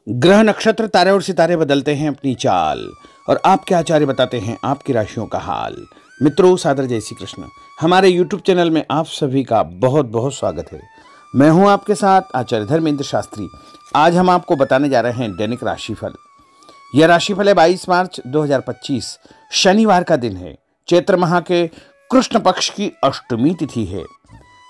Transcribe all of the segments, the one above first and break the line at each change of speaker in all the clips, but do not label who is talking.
ग्रह नक्षत्र तारे और सितारे बदलते हैं अपनी चाल और आपके आचार्य बताते हैं आपकी राशियों का हाल। मित्रों, सादर जय श्री कृष्ण। हमारे YouTube चैनल में आप सभी का बहुत बहुत स्वागत है। मैं हूं आपके साथ आचार्य धर्मेंद्र शास्त्री। आज हम आपको बताने जा रहे हैं दैनिक राशिफल। यह राशिफल है 22 मार्च 2025 शनिवार का दिन है। चैत्र माह के कृष्ण पक्ष की अष्टमी तिथि है।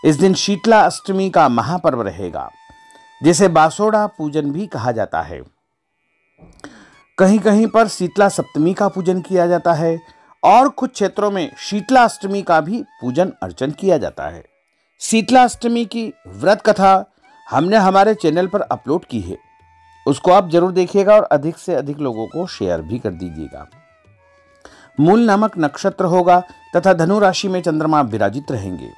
इस दिन शीतला अष्टमी का महापर्व रहेगा, जिसे बासोड़ा पूजन भी कहा जाता है। कहीं कहीं पर शीतला सप्तमी का पूजन किया जाता है और कुछ क्षेत्रों में शीतला अष्टमी का भी पूजन अर्चन किया जाता है। शीतला अष्टमी की व्रत कथा हमने हमारे चैनल पर अपलोड की है, उसको आप जरूर देखिएगा और अधिक से अधिक लोगों को शेयर भी कर दीजिएगा। मूल नामक नक्षत्र होगा तथा धनु राशि में चंद्रमा विराजित रहेंगे।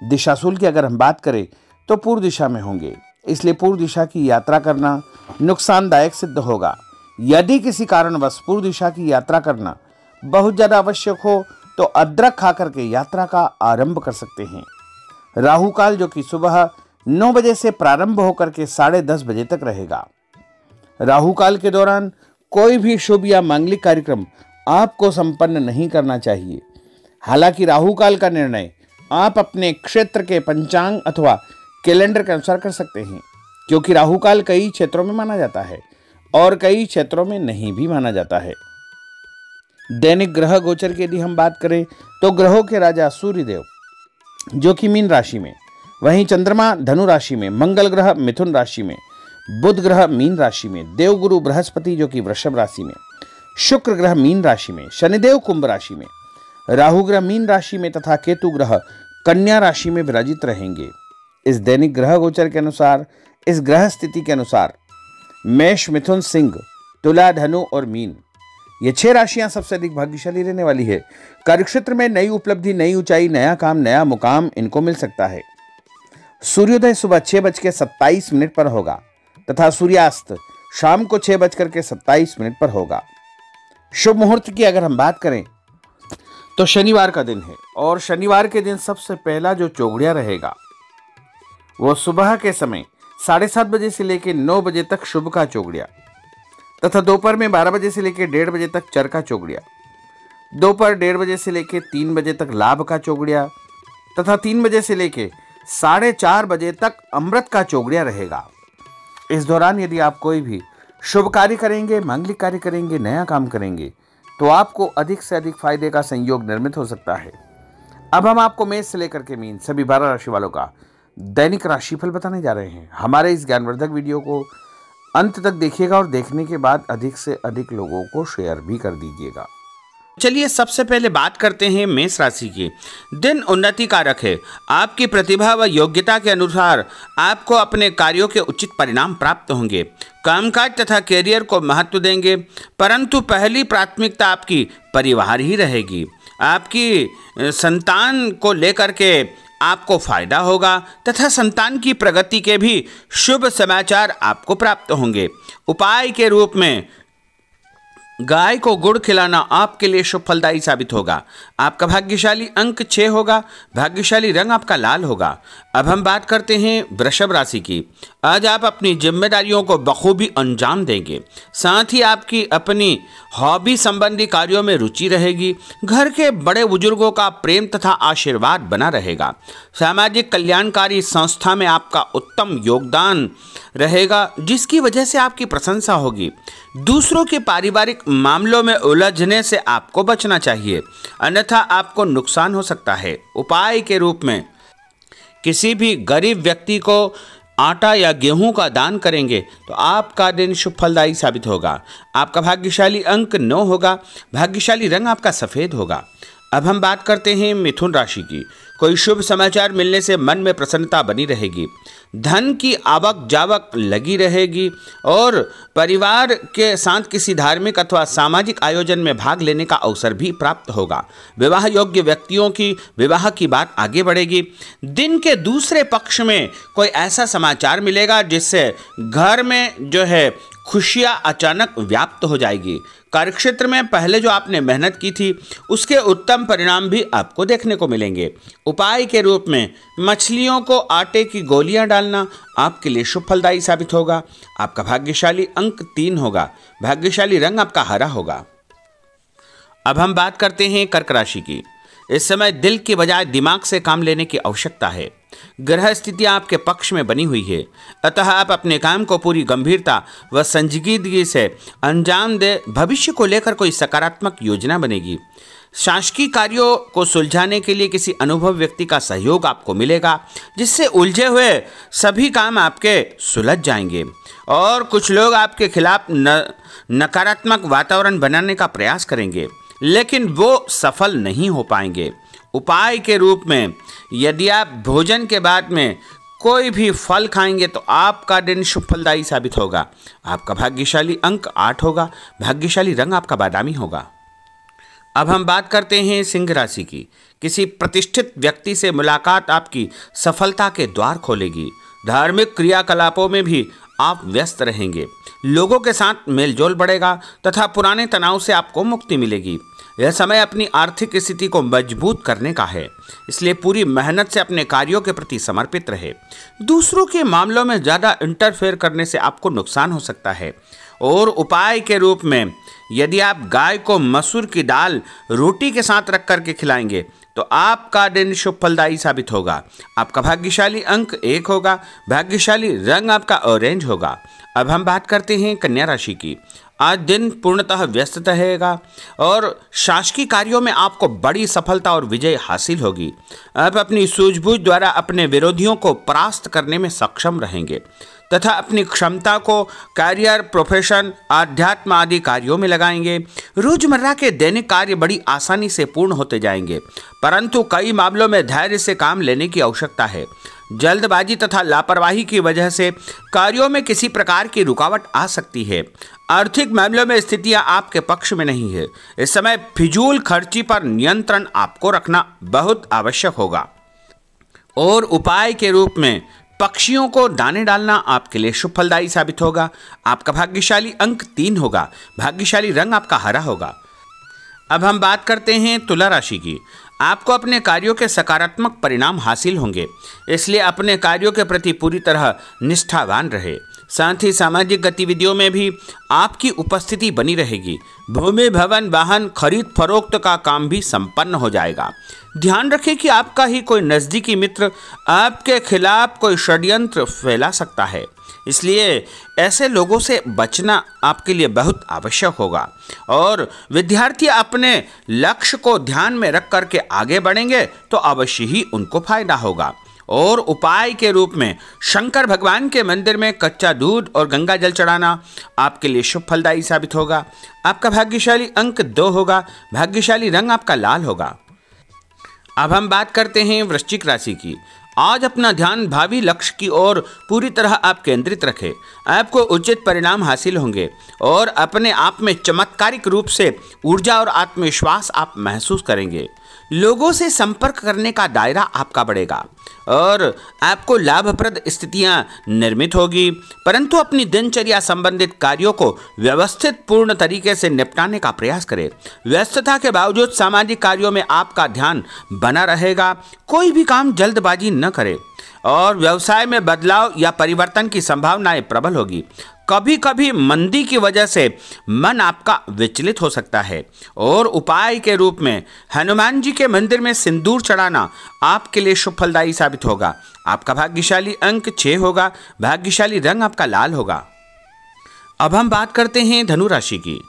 दिशाशूल की अगर हम बात करें तो पूर्व दिशा में होंगे, इसलिए पूर्व दिशा की यात्रा करना नुकसानदायक सिद्ध होगा। यदि किसी कारणवश पूर्व दिशा की यात्रा करना बहुत ज्यादा आवश्यक हो तो अदरक खा करके यात्रा का आरंभ कर सकते हैं। राहु काल जो कि सुबह 9 बजे से प्रारंभ होकर के 10:30 बजे तक रहेगा। राहु काल के दौरान कोई भी शुभ या मांगलिक कार्यक्रम आपको संपन्न नहीं करना चाहिए। हालांकि राहु काल का निर्णय आप अपने क्षेत्र के पंचांग अथवा कैलेंडर के अनुसार कर सकते हैं, क्योंकि राहु काल कई क्षेत्रों में माना जाता है और कई क्षेत्रों में नहीं भी माना जाता है। दैनिक ग्रह गोचर की यदि हम बात करें तो ग्रहों के राजा सूर्यदेव जो कि मीन राशि में, वहीं चंद्रमा धनु राशि में, मंगल ग्रह मिथुन राशि में, बुध ग्रह मीन राशि में, देवगुरु बृहस्पति जो कि वृषभ राशि में, शुक्र ग्रह मीन राशि में, शनिदेव कुंभ राशि में, राहु ग्रह मीन राशि में तथा केतु ग्रह कन्या राशि में विराजित रहेंगे। इस दैनिक ग्रह गोचर के अनुसार, इस ग्रह स्थिति के अनुसार मेष, मिथुन, सिंह, तुला, धनु और मीन, ये 6 राशियां सबसे अधिक भाग्यशाली रहने वाली है। कार्यक्षेत्र में नई उपलब्धि, नई ऊंचाई, नया काम, नया मुकाम इनको मिल सकता है। सूर्योदय सुबह 6:27 पर होगा तथा सूर्यास्त शाम को 6:27 पर होगा। शुभ मुहूर्त की अगर हम बात करें तो शनिवार का दिन है और शनिवार के दिन सबसे पहला जो चौगड़िया रहेगा वो सुबह के समय 7:30 बजे से लेकर 9 बजे तक शुभ का चौगड़िया तथा दोपहर में 12 बजे से लेकर 1:30 बजे तक चर का चौगड़िया, दोपहर 1:30 बजे से लेकर 3 बजे तक लाभ का चौगड़िया तथा 3 बजे से लेकर 4:30 बजे तक अमृत का चौगड़िया रहेगा। इस दौरान यदि आप कोई भी शुभ कार्य करेंगे, मांगलिक कार्य करेंगे, नया काम करेंगे तो आपको अधिक से अधिक फायदे का संयोग निर्मित हो सकता है। अब हम आपको मेष से लेकर के मीन सभी 12 राशि वालों का दैनिक राशिफल बताने जा रहे हैं। हमारे इस ज्ञानवर्धक वीडियो को अंत तक देखिएगा और देखने के बाद अधिक से अधिक लोगों को शेयर भी कर दीजिएगा।
चलिए सबसे पहले बात करते हैं मेष राशि की। दिन उन्नति कारक है। आपकी प्रतिभा व योग्यता के अनुसार आपको अपने कार्यों के उचित परिणाम प्राप्त होंगे। कामकाज तथा कैरियर को महत्व देंगे, परंतु पहली प्राथमिकता आपकी परिवार ही रहेगी। आपकी संतान को लेकर के आपको फायदा होगा तथा संतान की प्रगति के भी शुभ समाचार आपको प्राप्त होंगे। उपाय के रूप में गाय को गुड़ खिलाना आपके लिए शुभ फलदायी साबित होगा। आपका भाग्यशाली अंक 6 होगा। भाग्यशाली रंग आपका लाल होगा। अब हम बात करते हैं वृषभ राशि की। आज आप अपनी जिम्मेदारियों को बखूबी अंजाम देंगे। साथ ही आपकी अपनी हॉबी संबंधी कार्यों में रुचि रहेगी। घर के बड़े बुजुर्गों का प्रेम तथा आशीर्वाद बना रहेगा। सामाजिक कल्याणकारी संस्था में आपका उत्तम योगदान रहेगा, जिसकी वजह से आपकी प्रशंसा होगी। दूसरों के पारिवारिक मामलों में उलझने से आपको बचना चाहिए, अन्यथा आपको नुकसान हो सकता है। उपाय के रूप में किसी भी गरीब व्यक्ति को आटा या गेहूं का दान करेंगे तो आपका दिन शुभ फलदायी साबित होगा। आपका भाग्यशाली अंक 9 होगा। भाग्यशाली रंग आपका सफ़ेद होगा। अब हम बात करते हैं मिथुन राशि की। कोई शुभ समाचार मिलने से मन में प्रसन्नता बनी रहेगी। धन की आवक जावक लगी रहेगी और परिवार के साथ किसी धार्मिक अथवा सामाजिक आयोजन में भाग लेने का अवसर भी प्राप्त होगा। विवाह योग्य व्यक्तियों की विवाह की बात आगे बढ़ेगी। दिन के दूसरे पक्ष में कोई ऐसा समाचार मिलेगा जिससे घर में जो है खुशियां अचानक व्याप्त हो जाएगी। कार्यक्षेत्र में पहले जो आपने मेहनत की थी उसके उत्तम परिणाम भी आपको देखने को मिलेंगे। उपाय के रूप में मछलियों को आटे की गोलियां डालना आपके लिए शुभ फलदायी साबित होगा। आपका भाग्यशाली अंक 3 होगा। भाग्यशाली रंग आपका हरा होगा। अब हम बात करते हैं कर्क राशि की। इस समय दिल की बजाय दिमाग से काम लेने की आवश्यकता है। ग्रह स्थितियां आपके पक्ष में बनी हुई है, अतः आप अपने काम को पूरी गंभीरता व संजीदगी से अंजाम दे। भविष्य को लेकर कोई सकारात्मक योजना बनेगी। शासकीय कार्यों को सुलझाने के लिए किसी अनुभवी व्यक्ति का सहयोग आपको मिलेगा, जिससे उलझे हुए सभी काम आपके सुलझ जाएंगे। और कुछ लोग आपके खिलाफ नकारात्मक वातावरण बनाने का प्रयास करेंगे, लेकिन वो सफल नहीं हो पाएंगे। उपाय के रूप में यदि आप भोजन के बाद में कोई भी फल खाएंगे तो आपका दिन शुभ फलदायी साबित होगा। आपका भाग्यशाली अंक 8 होगा। भाग्यशाली रंग आपका बादामी होगा। अब हम बात करते हैं सिंह राशि की। किसी प्रतिष्ठित व्यक्ति से मुलाकात आपकी सफलता के द्वार खोलेगी। धार्मिक क्रियाकलापों में भी आप व्यस्त रहेंगे। लोगों के साथ मेलजोल बढ़ेगा तथा पुराने तनाव से आपको मुक्ति मिलेगी। यह समय अपनी आर्थिक स्थिति को मजबूत करने का है, इसलिए पूरी मेहनत से अपने कार्यों के प्रति समर्पित रहे। दूसरों के मामलों में ज़्यादा इंटरफेयर करने से आपको नुकसान हो सकता है। और उपाय के रूप में यदि आप गाय को मसूर की दाल रोटी के साथ रख करके खिलाएंगे तो आपका दिन शुभ फलदायी साबित होगा। आपका भाग्यशाली अंक 1 होगा। भाग्यशाली रंग आपका ऑरेंज होगा। अब हम बात करते हैं कन्या राशि की। आज दिन पूर्णतः व्यस्त रहेगा और शासकीय कार्यों में आपको बड़ी सफलता और विजय हासिल होगी। आप अपनी सूझबूझ द्वारा अपने विरोधियों को परास्त करने में सक्षम रहेंगे तथा अपनी क्षमता को करियर, प्रोफेशन, आध्यात्म आदि कार्यों में लगाएंगे। रोजमर्रा के दैनिक कार्य बड़ी आसानी से पूर्ण होते जाएंगे, परंतु कई मामलों में धैर्य से काम लेने की आवश्यकता है। जल्दबाजी तथा लापरवाही की वजह से कार्यों में किसी प्रकार की रुकावट आ सकती है। आर्थिक मामलों में स्थितियां आपके पक्ष में नहीं है। इस समय फिजूल खर्ची पर नियंत्रण आपको रखना बहुत आवश्यक होगा। और उपाय के रूप में पक्षियों को दाने डालना आपके लिए शुभ फलदायी साबित होगा। आपका भाग्यशाली अंक 3 होगा। भाग्यशाली रंग आपका हरा होगा। अब हम बात करते हैं तुला राशि की। आपको अपने कार्यों के सकारात्मक परिणाम हासिल होंगे, इसलिए अपने कार्यों के प्रति पूरी तरह निष्ठावान रहे। साथ ही सामाजिक गतिविधियों में भी आपकी उपस्थिति बनी रहेगी। भूमि, भवन, वाहन खरीद फरोख्त का काम भी संपन्न हो जाएगा। ध्यान रखें कि आपका ही कोई नज़दीकी मित्र आपके खिलाफ कोई षड्यंत्र फैला सकता है, इसलिए ऐसे लोगों से बचना आपके लिए बहुत आवश्यक होगा। और विद्यार्थी अपने लक्ष्य को ध्यान में रख करके आगे बढ़ेंगे तो अवश्य ही उनको फायदा होगा। और उपाय के रूप में शंकर भगवान के मंदिर में कच्चा दूध और गंगा जल चढ़ाना आपके लिए शुभ फलदायी साबित होगा। आपका भाग्यशाली अंक 2 होगा। भाग्यशाली रंग आपका लाल होगा। अब हम बात करते हैं वृश्चिक राशि की। आज अपना ध्यान भावी लक्ष्य की ओर पूरी तरह आप केंद्रित रखें। आपको उचित परिणाम हासिल होंगे और अपने आप में चमत्कारिक रूप से ऊर्जा और आत्मविश्वास आप महसूस करेंगे। लोगों से संपर्क करने का दायरा आपका बढ़ेगा और आपको लाभप्रद स्थितियां निर्मित होगी, परंतु अपनी दिनचर्या संबंधित कार्यों को व्यवस्थित पूर्ण तरीके से निपटाने का प्रयास करें। व्यस्तता के बावजूद सामाजिक कार्यों में आपका ध्यान बना रहेगा। कोई भी काम जल्दबाजी न करें और व्यवसाय में बदलाव या परिवर्तन की संभावनाएं प्रबल होगी। कभी कभी मंदी की वजह से मन आपका विचलित हो सकता है। और उपाय के रूप में हनुमान जी के मंदिर में सिंदूर चढ़ाना आपके लिए शुभ फलदायी साबित होगा। आपका भाग्यशाली अंक 6 होगा। भाग्यशाली रंग आपका लाल होगा। अब हम बात करते हैं धनु राशि की।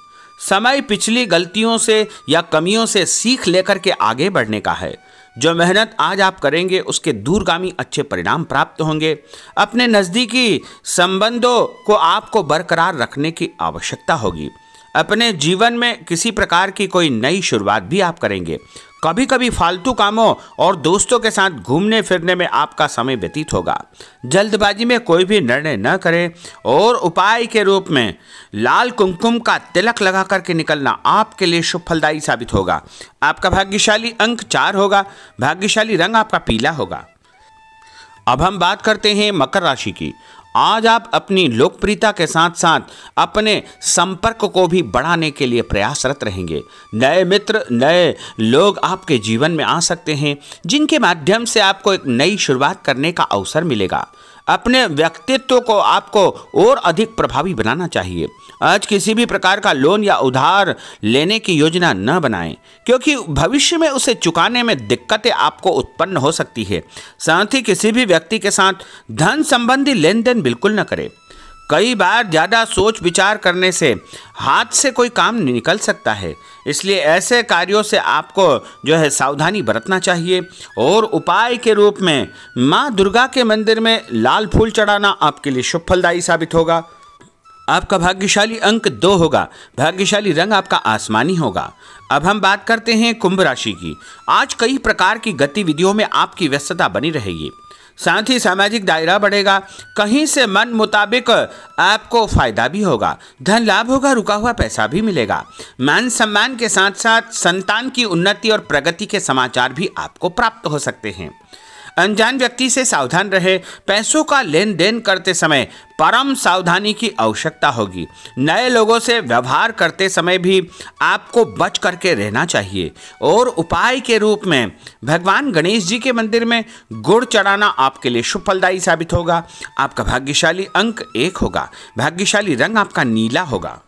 समय पिछली गलतियों से या कमियों से सीख लेकर के आगे बढ़ने का है। जो मेहनत आज आप करेंगे उसके दूरगामी अच्छे परिणाम प्राप्त होंगे। अपने नज़दीकी संबंधों को आपको बरकरार रखने की आवश्यकता होगी। अपने जीवन में किसी प्रकार की कोई नई शुरुआत भी आप करेंगे। कभी कभी फालतू कामों और दोस्तों के साथ घूमने फिरने में आपका समय व्यतीत होगा। जल्दबाजी में कोई भी निर्णय न करें। और उपाय के रूप में लाल कुमकुम का तिलक लगा करके निकलना आपके लिए शुभ फलदायी साबित होगा। आपका भाग्यशाली अंक 4 होगा। भाग्यशाली रंग आपका पीला होगा। अब हम बात करते हैं मकर राशि की। आज आप अपनी लोकप्रियता के साथ साथ अपने संपर्क को भी बढ़ाने के लिए प्रयासरत रहेंगे। नए मित्र, नए लोग आपके जीवन में आ सकते हैं, जिनके माध्यम से आपको एक नई शुरुआत करने का अवसर मिलेगा। अपने व्यक्तित्व को आपको और अधिक प्रभावी बनाना चाहिए। आज किसी भी प्रकार का लोन या उधार लेने की योजना न बनाएं, क्योंकि भविष्य में उसे चुकाने में दिक्कतें आपको उत्पन्न हो सकती है। साथ ही किसी भी व्यक्ति के साथ धन संबंधी लेन देन बिल्कुल न करें। कई बार ज़्यादा सोच विचार करने से हाथ से कोई काम निकल सकता है, इसलिए ऐसे कार्यों से आपको जो है सावधानी बरतना चाहिए। और उपाय के रूप में माँ दुर्गा के मंदिर में लाल फूल चढ़ाना आपके लिए शुभ फलदायी साबित होगा। आपका भाग्यशाली अंक 2 होगा। भाग्यशाली रंग आपका आसमानी होगा। अब हम बात करते हैं कुंभ राशि की। आज कई प्रकार की गतिविधियों में आपकी व्यस्तता बनी रहेगी, साथ ही सामाजिक दायरा बढ़ेगा। कहीं से मन मुताबिक आपको फायदा भी होगा, धन लाभ होगा, रुका हुआ पैसा भी मिलेगा। मान सम्मान के साथ साथ संतान की उन्नति और प्रगति के समाचार भी आपको प्राप्त हो सकते हैं। अनजान व्यक्ति से सावधान रहे। पैसों का लेन देन करते समय परम सावधानी की आवश्यकता होगी। नए लोगों से व्यवहार करते समय भी आपको बच करके रहना चाहिए। और उपाय के रूप में भगवान गणेश जी के मंदिर में गुड़ चढ़ाना आपके लिए शुभ फलदायी साबित होगा। आपका भाग्यशाली अंक 1 होगा। भाग्यशाली रंग आपका नीला होगा।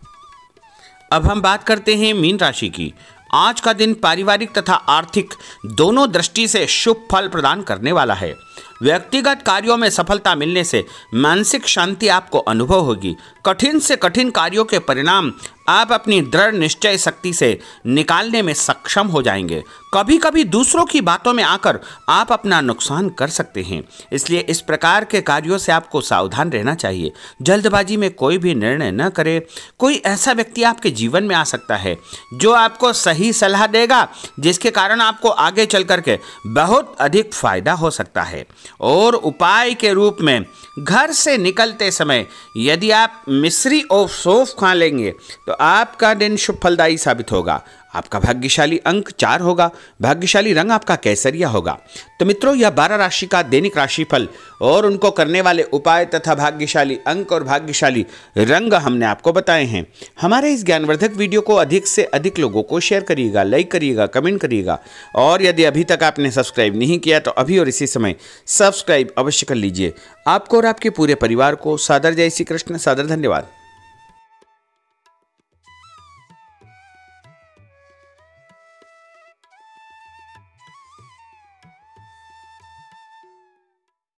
अब हम बात करते हैं मीन राशि की। आज का दिन पारिवारिक तथा आर्थिक दोनों दृष्टि से शुभ फल प्रदान करने वाला है। व्यक्तिगत कार्यों में सफलता मिलने से मानसिक शांति आपको अनुभव होगी। कठिन से कठिन कार्यों के परिणाम आप अपनी दृढ़ निश्चय शक्ति से निकालने में सक्षम हो जाएंगे। कभी कभी दूसरों की बातों में आकर आप अपना नुकसान कर सकते हैं, इसलिए इस प्रकार के कार्यों से आपको सावधान रहना चाहिए। जल्दबाजी में कोई भी निर्णय न करें। कोई ऐसा व्यक्ति आपके जीवन में आ सकता है जो आपको सही सलाह देगा, जिसके कारण आपको आगे चल करके बहुत अधिक फायदा हो सकता है। और उपाय के रूप में घर से निकलते समय यदि आप मिश्री और सौंफ खा लेंगे तो आपका दिन शुभ फलदायी साबित होगा। आपका भाग्यशाली अंक 4 होगा। भाग्यशाली रंग आपका केसरिया होगा। तो मित्रों, यह 12 राशि का दैनिक राशिफल और उनको करने वाले उपाय तथा भाग्यशाली अंक और भाग्यशाली रंग हमने आपको बताए हैं। हमारे इस ज्ञानवर्धक वीडियो को अधिक से अधिक लोगों को शेयर करिएगा, लाइक करिएगा, कमेंट करिएगा। और यदि अभी तक आपने सब्सक्राइब नहीं किया तो अभी और इसी समय सब्सक्राइब अवश्य कर लीजिए। आपको और आपके पूरे परिवार को सादर जय श्री कृष्ण, सादर धन्यवाद।